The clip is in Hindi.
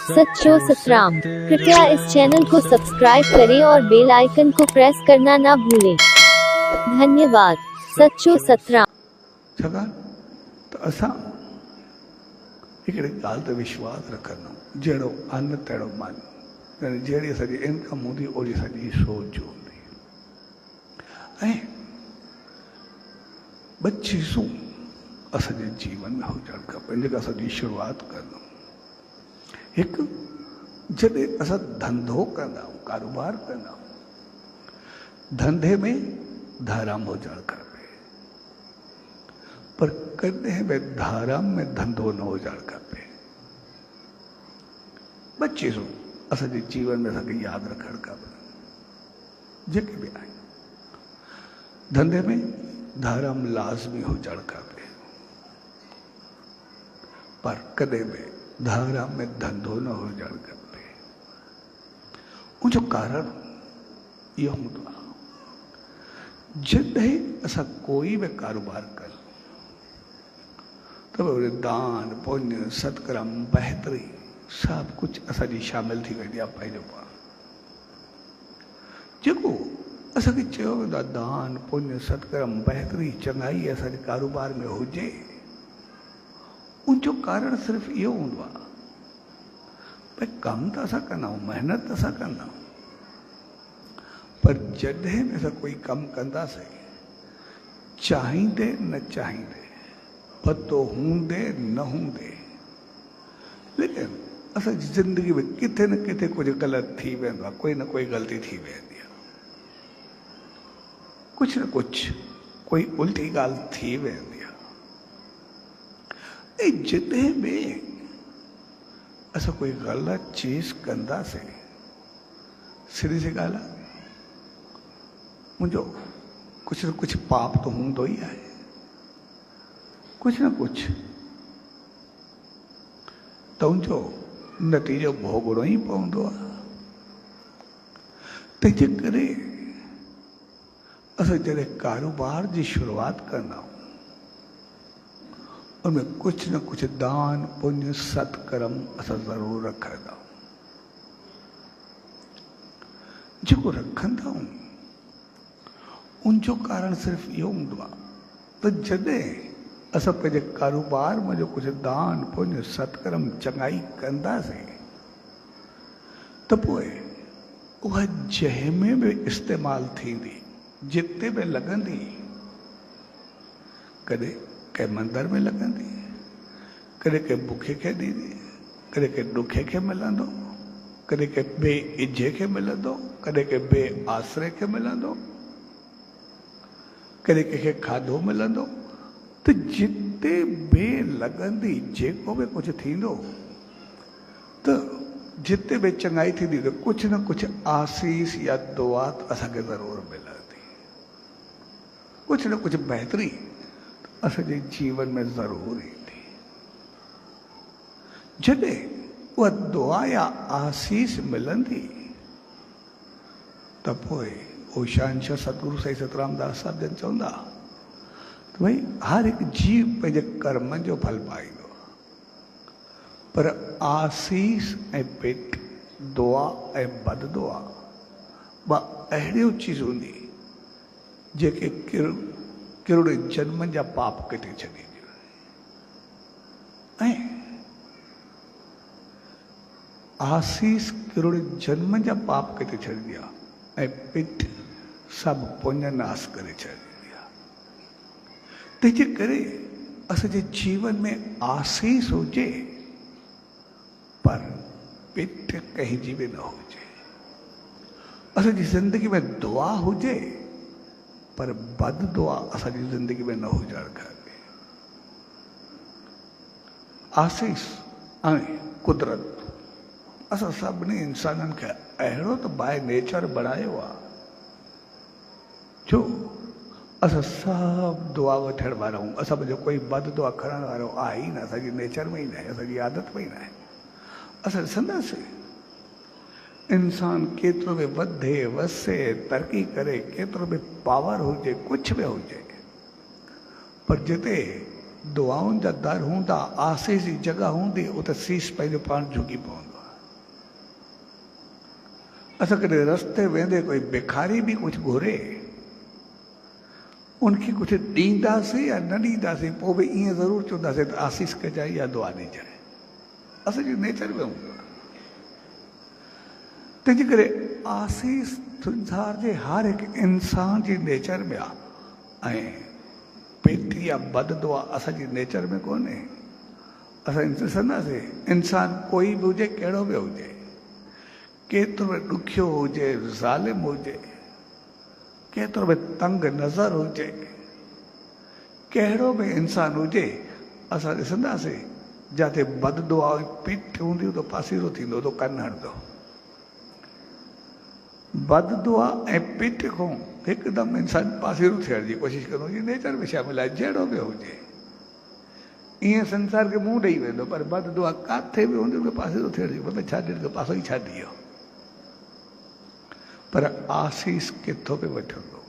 सच्चो सतराम। कृपया इस चैनल को सब्सक्राइब करें और बेल आइकन को प्रेस करना ना भूलें। धन्यवाद। सच्चो सतराम। छाकाणि त असां हिकिड़ी ॻाल्हि ते विश्वास रखंदा आहियूं, जहिड़ो अन्न तहिड़ो मन, यानी जहिड़ी असांजी इनकम हूंदी ओड़ी असांजी सोच हूंदी। ऐं ॿ चीज़ूं असांजे जीवन में हुजणु खपनि जेका असांजी शुरूआति कंदा आहियूं। हिकु, जॾहिं असां धंधो कंदा आहियूं, कारोबार कंदा आहियूं, धंधे में धर्म हुजणु खपे, पर कॾहिं बि धर्म में धंधो न हुजणु खपे। ॿ चीज़ूं असांजे जीवन में असांखे यादि रखणु खपनि, जेके बि आहिनि। धंधे में धर्म लाज़मी हुजणु खपे, पर कॾहिं बि धर्म में धंधो न हुजणु खपे। उनजो कारण इहो हूंदो आहे, जॾहिं असां कोई बि कारोबार कयूं त उहे दान पुण्य सत्कर्म बहितरी सभु कुझु असांजी शामिल थी वेंदी आहे। पंहिंजो पाण जेको असांखे चयो वेंदो आहे दान पुण्य सत्कर्म बहितरी चङाई असांजे कारोबार में हुजे, उनजो कारण सिर्फ़ु इहो हूंदो आहे भई कमु त असां कंदा आहियूं, महिनत त असां कंदा आहियूं, पर जॾहिं बि असां कोई कमु कंदासीं, चाहींदे न चाहींदे, पतो हूंदे न हूंदे, लेकिन असांजी ज़िंदगी में किथे न किथे कुझु ग़लति थी वेंदो आहे, कोई न कोई ग़लती थी वेंदी आहे, कुझु न कुझु कोई उल्टी ॻाल्हि थी वेंदी आहे। ऐं जॾहिं बि असां कोई ग़लति चीज़ कंदासीं, सिधी सी ॻाल्हि आहे, मुंहिंजो कुझु न कुझु पाप त हूंदो ई आहे, कुझु न कुझु त उनजो नतीजो भोगणो ई पवंदो आहे। तंहिंजे करे असां जॾहिं कारोबार जी शुरूआति कंदा आहियूं, उनमें कुझु न कुझु दान पुण्य सत्कर्म असां ज़रूरु रखंदा आहियूं। जेको रखंदा आहियूं उनजो कारण सिर्फ़ु इहो हूंदो आहे त जॾहिं असां पंहिंजे कारोबार में जो कुझु दान पुण्य सत्कर्म चङाई कंदासीं त पोइ उहा जंहिंमें बि इस्तेमालु थींदी, जिते बि लॻंदी, कॾहिं कंहिं मंदर में लॻंदी, कॾहिं कंहिं बुखे खे ॾींदी, कॾहिं कंहिं ॾुखे खे मिलंदो, कॾहिं कंहिं ॿिए इजे खे मिलंदो, कॾहिं कंहिं ॿिए आसरे खे मिलंदो, कॾहिं कंहिंखे खाधो मिलंदो। त जिते बि लॻंदी, जेको बि कुझु थींदो, त जिते बि चङाई थींदी त कुझु न कुझु आसीस या दुआ असांखे ज़रूरु मिलंदी, कुझु न कुझु बहितरी असांजे जीवन में ज़रूरु ईंदी। जॾहिं उहा दुआ या आसीस मिलंदी त पोइ ओशांश सतगुरु साईं सतरामदास साहिब जन चवंदा त भई हर हिकु जीव पंहिंजे कर्मनि जो फल पाईंदो, पर आसीस ऐं पेट, दुआ ऐं बद दुआ ॿ अहिड़ियूं चीज़ूं हूंदी जेके किरुड़े जन्मनि जा पाप कटे छॾींदियूं। ऐं आसीस किरुड़े जन्मनि जा पाप कटे छॾींदी आहे, ऐं पेट सभु पुण्य नाश करे छॾींदी आहे। तंहिंजे करे असांजे जीवन में आसीस हुजे, पर पेट कंहिंजी बि न हुजे। असांजी ज़िंदगी में दुआ हुजे, पर बद दुआ असांजी ज़िंदगी में न हुजणु खपे। आसीस ऐं कुदरत असां सभिनी इंसाननि खे अहिड़ो त बाय नेचर बणायो आहे, जो असां सभु दुआ वठण वारा आहियूं। असां मुंहिंजो कोई बद दुआ खणण वारो आहे ई न, असांजी नेचर में ई न आहे, असांजी आदत में ई न आहे। असां ॾिसंदासीं इंसान केतिरो बि वधे वसे तरक़ी करे, केतिरो बि पावर हुजे, कुझु बि हुजे, पर जिते दुआउनि जा दर हूंदा, आसीस जी जॻह हूंदी, उते सीस पंहिंजो पाण झुकी पवंदो आहे। असां कॾहिं रस्ते वेंदे कोई भिखारी बि कुझु घुरे, उनखे कुझु ॾींदासीं या न ॾींदासीं, पोइ बि ईअं ज़रूरु चवंदासीं त आसीस कजाए या दुआ ॾिजाए। असांजे नेचर में हूंदो आहे। तंहिंजे करे आसीस संसार जे हर हिकु इंसान जे नेचर में आहे ऐं पेटी या बद दुआ असांजी नेचर में कोन्हे। असां ॾिसंदासीं इंसान कोई बि हुजे, कहिड़ो बि हुजे, केतिरो बि ॾुखियो हुजे, ज़ालिम हुजे, केतिरो बि तंग नज़र हुजे, कहिड़ो बि इंसान हुजे, असां ॾिसंदासीं जिते बद दुआ पीठ हूंदी त पासीरो थींदो त कन हणंदो। बद दुआ ऐं पीठ खां हिकदमि इंसान पासीरो थियण जी कोशिशि कंदो, जी नेचर में शामिल आहे, जहिड़ो बि हुजे। ईअं संसार खे मुंहुं ॾेई वेंदो, पर बद दुआ किथे बि हूंदी त पासीरो थियण जी मतिलबु छा ॾिठो, पासो ई छा ॾियो। पर आसीस किथों बि वठंदो।